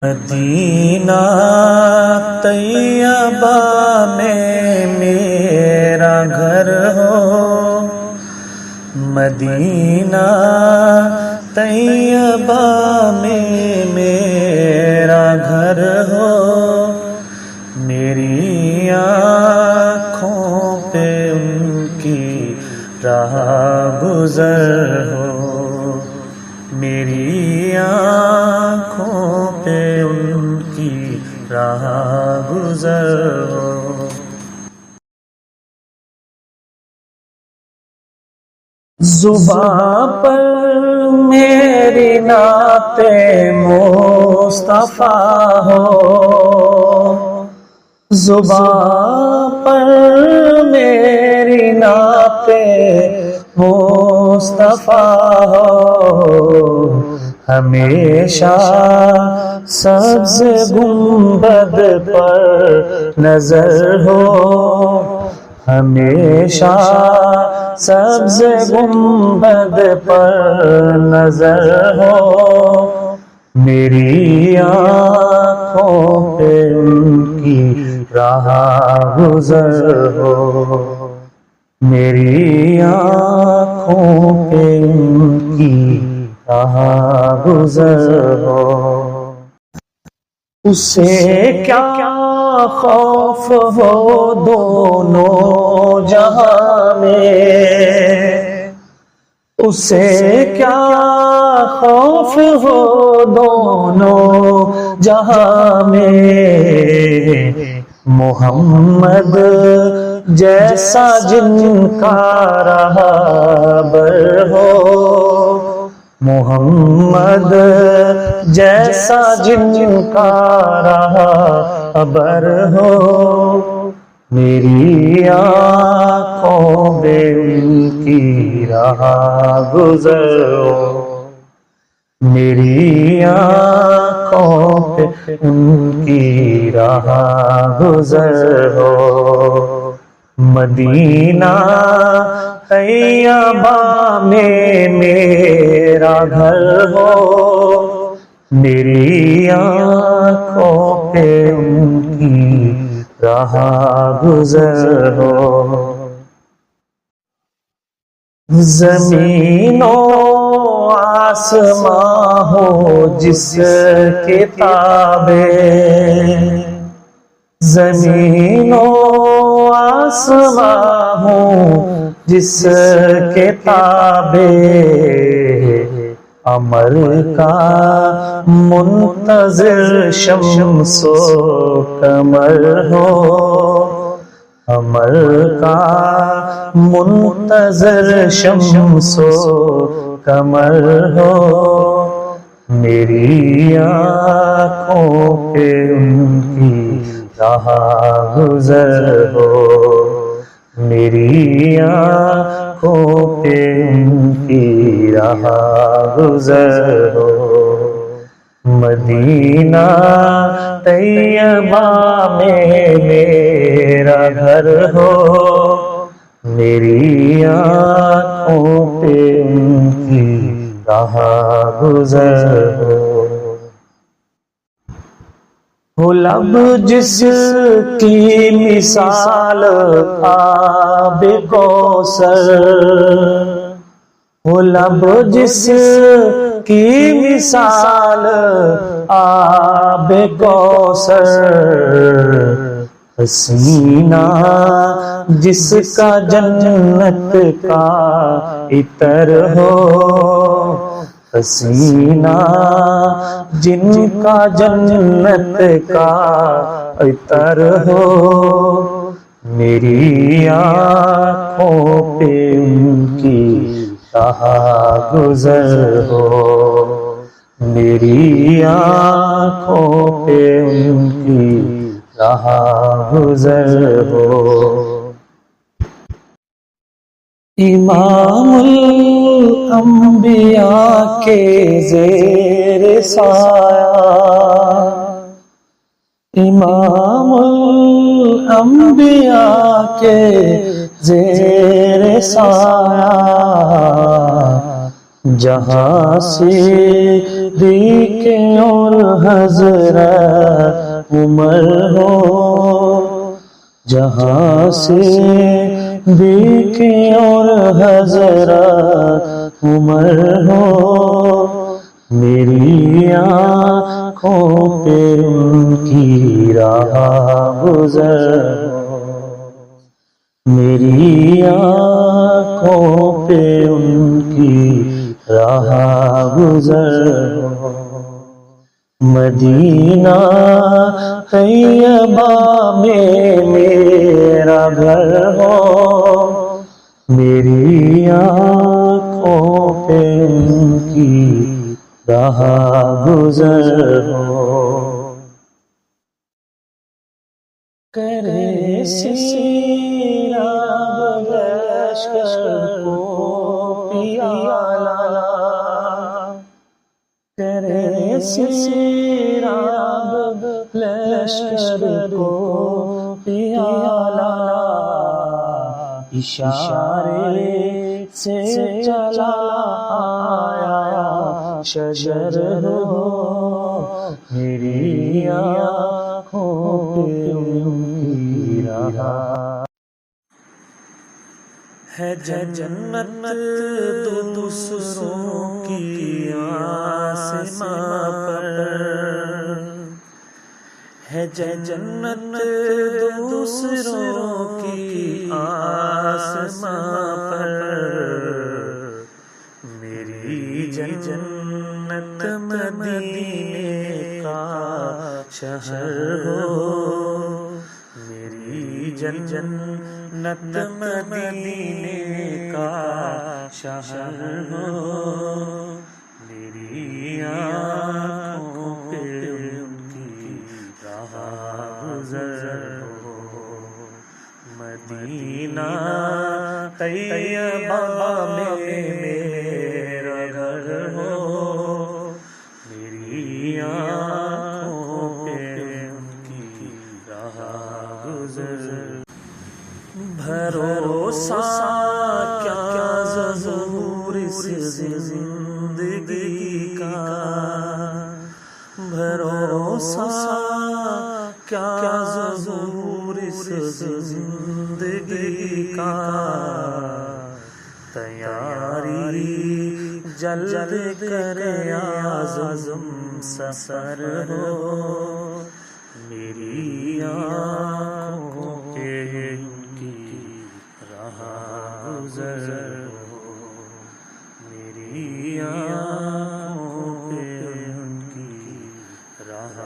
مدینہ طیبہ میں میرا گھر ہو، مدینہ طیبہ میں میرا گھر ہو، میری آنکھوں پہ ان کی راہ گزر ہو، میری آنکھوں پہ ان کی راہ گزر ہو۔ زباں پر میری نعت مصطفیٰ ہو، زباں پر میری نعت مصطفیٰ ہو، ہمیشہ سبز گنبد پر نظر ہو، ہمیشہ سبز گنبد پر نظر ہو، میری آنکھوں پہ ان کی راہ گزر ہو، میری آنکھوں پہ ان کی راہ گزر ہو۔ اسے کیا خوف ہو دونوں جہاں میں، اسے کیا خوف ہو دونوں جہاں میں، محمد جیسا جن کا رہبر ہو، محمد جیسا جن کا رہبر ہو، میری آنکھوں پہ ان کی راہ گزر ہو، میری آنکھوں پہ ان کی راہ گزر ہو، مدینہ طیبہ میں میرا گھر ہو، میری آنکھوں پہ ان کی راہ گزر ہو، زمین و آسماں ہو جس کے تابع، زمین و آسماں ہو جس کے تابع، عمل کا منتظر شمس و قمر ہو، عمل کا منتظر شمس و قمر ہو، میری آنکھوں پہ ان کی راہ گزر ہو، میری آنکھوں پہ ان کی راہ گزر ہو، مدینہ طیبہ میں میرا گھر ہو، میری آنکھوں پہ ان کی راہ گزر ہو، لب جس کی مثال آب کوثر، وہ لب جس کی مثال آب کوثر، حسینہ جس کا جنت کا عطر ہو، حسینہ جن کا جنت کا عطر ہو، میری آنکھوں پہ ان کی راہ گزر ہو، میری آنکھوں پہ ان کی راہ گزر ہو، امام الانبیاء کے زیر سایہ، امام الانبیاء کے زیر سایہ، جہاں صدیق اور حضرت عمر ہو، جہاں صدیق اور حضرت عمر ہو، میری آنکھوں پہ ان کی راہ گزر ہو، میری آنکھوں پہ ان کی راہ گزر ہو، مدینہ طیبہ میں میرا گھر ہو، میری آنکھوں پہ ان کی راہ گزر ہو، کرے سینا لشکر کو پیالہ، کرے سینا لشکر کو پیالہ، اشارے سے چلا آیا شجر ہو، میری آنکھوں پہ ان کی راہ ہے، جنت دوسروں کی آسماں پر ہے، جنت دوسروں کی آسماں پر، میری جنت مدینے کا شہر ہو، میری جنت مدینے کا شہر ہو، میری آنکھوں پہ ان کی راہ گزر ہو، مدینہ طیبہ میں میرا گھر ہو، میری آنکھوں پہ ان کی راہ گزر، بھروسہ کیا ظہور اس زندگی کا، بھروسہ کیا ظہور اس زندگی کا، تیاری جلد کر اعظم سفر ہو، میری آنکھوں پہ ان کی راہ گزر ہو، میری آنکھوں پہ ان کی راہ